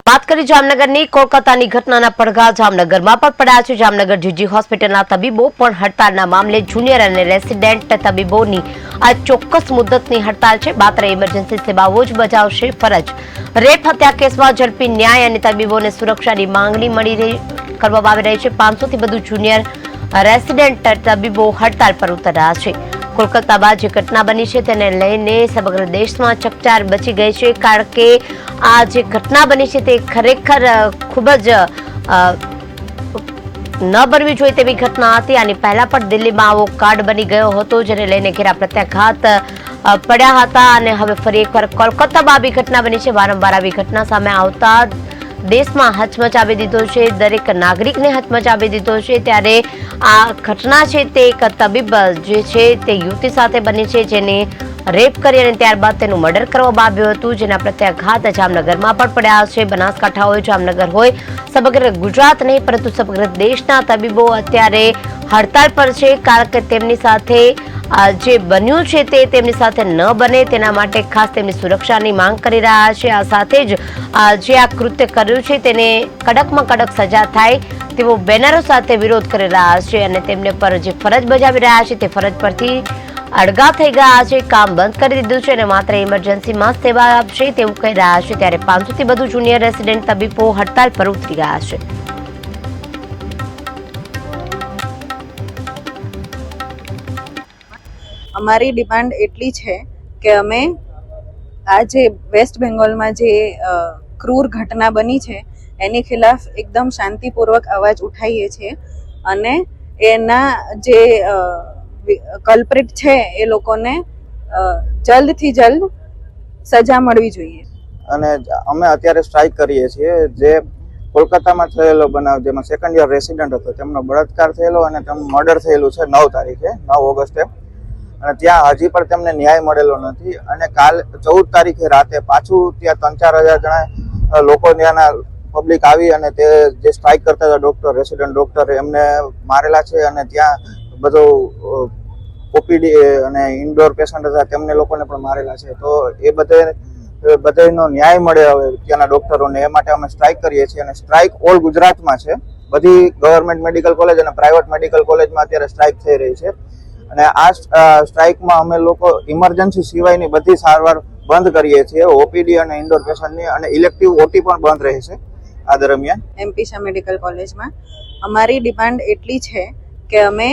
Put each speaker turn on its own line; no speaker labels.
बात करें जामनगरनी कोलकातानी घटनाना પડઘા જામનગરમાં પણ પડ્યા છે। જામનગર જીજી હોસ્પિટલના તબીબો પણ હડતાલના મામલે જુનિયર અને રેસિડેન્ટ તબીબોની આ ચોક્કસ મુદ્દતની હડતાલ છે। માત્ર ઇમરજન્સી સેવાઓ જ બજાવશે ફરજ। રેપ હત્યા કેસમાં ઝડપી ન્યાય અને તબીબોને સુરક્ષાની માંગણી કરવામાં આવી રહી છે। 500 થી વધુ જુનિયર રેસિડેન્ટ તબીબો હડતાલ પર ઉતર્યા છે। કોલકાતામાં જે ઘટના બની છે તેને લઈને સમગ્ર દેશમાં ચકચાર બચી ગઈ છે, કારણ કે આ જે ઘટના બની છે તે ખરેખર ખૂબ જ ન બનવી જોઈએ તેવી ઘટના હતી। આની પહેલા પણ દિલ્હીમાં આવો કાંડ બની ગયો હતો, જેને લઈને ઘેરા પ્રત્યાઘાત પડ્યા હતા અને હવે ફરી એકવાર કોલકાતામાં આવી ઘટના બની છે। વારંવાર આવી ઘટના સામે આવતા દેશમાં હચમચાવી દીધો છે, દરેક નાગરિકને હચમચાવી દીધો છે। ત્યારે આ ઘટના છે તે એક તબીબ જે છે તે યુવતી સાથે બની છે, જેને રેપ કરી અને ત્યારબાદ તેનું મર્ડર કરવામાં આવ્યું હતું, જેના પ્રત્યાઘાત જામનગરમાં પણ પડ્યા છે। બનાસકાંઠા હોય, જામનગર હોય, સમગ્ર ગુજરાત નહીં પરંતુ સમગ્ર દેશના તબીબો અત્યારે હડતાલ પર છે, કારણ કે તેમની સાથે જે બન્યું છે તે તેમની સાથે ન બને તેના માટે ખાસ તેમની સુરક્ષાની માંગ કરી રહ્યા છે। આ સાથે જ જે આ કૃત્ય કર્યું છે તેને કડકમાં કડક સજા થાય તેવો બેનરો સાથે વિરોધ કરી રહ્યા છે અને તેમને પર જે ફરજ બજાવી રહ્યા છે તે ફરજ પરથી અળગા થઈ ગયા છે, કામ બંધ કરી દીધું છે અને માત્ર ઇમરજન્સીમાં સેવા આપશે તેવું કહી રહ્યા છે। ત્યારે 500 થી વધુ જુનિયર રેસિડેન્ટ તબીબો હડતાલ પર ઉતરી ગયા છે।
અમારી ડિમાન્ડ એટલી છે કે અમે આ જે વેસ્ટ બેંગોલમાં જે ક્રૂર ઘટના બની છે એની ખિલાફ એકદમ શાંતિપૂર્વક અવાજ ઉઠાવીએ છીએ અને એના જે કલ્પ્રિટ છે એ લોકોને જલ્દથી જલ્દ સજા મળવી જોઈએ।
અને અમે અત્યારે સ્ટ્રાઇક કરીએ છીએ। જે કોલકાતામાં થયેલો બનાવ, જેમાં સેકન્ડ યર રેસિડન્ટ હતો, તેમનો બળાત્કાર થયેલો અને તેમનું મર્ડર થયેલું છે 9 તારીખે 9 ઓગસ્ટે, અને ત્યાં હજી પણ તેમને ન્યાય મળેલો નથી। અને કાલ 14 તારીખે રાતે પાછું ત્યાં 3-4 હજાર જણા લોકો ત્યાંના પબ્લિક આવી અને તે જે સ્ટ્રાઇક કરતા હતા ડોક્ટર, રેસિડન્ટ ડોક્ટર, એમને મારેલા છે અને ત્યાં બધું ઓપીડી અને ઇન્ડોર પેશન્ટ હતા તેમને લોકોને પણ મારેલા છે। તો એ બધાનો ન્યાય મળે હવે ત્યાંના ડોક્ટરોને, એ માટે અમે સ્ટ્રાઇક કરીએ છીએ। અને સ્ટ્રાઇક ઓલ ગુજરાતમાં છે, બધી ગવર્મેન્ટ મેડિકલ કોલેજ અને પ્રાઇવેટ મેડિકલ કોલેજમાં અત્યારે સ્ટ્રાઇક થઈ રહી છે। અને આ સ્ટ્રાઇકમાં અમે લોકો ઇમરજન્સી સિવાયની બધી સારવાર બંધ કરીએ છીએ, ઓપીડી અને ઇન્ડોર પેશન્ટની, અને ઇલેક્ટિવ ઓટી પણ બંધ રહેશે આ દરમિયાન।
એમપી શાહ મેડિકલ કોલેજમાં અમારી ડિમાન્ડ એટલી છે કે અમે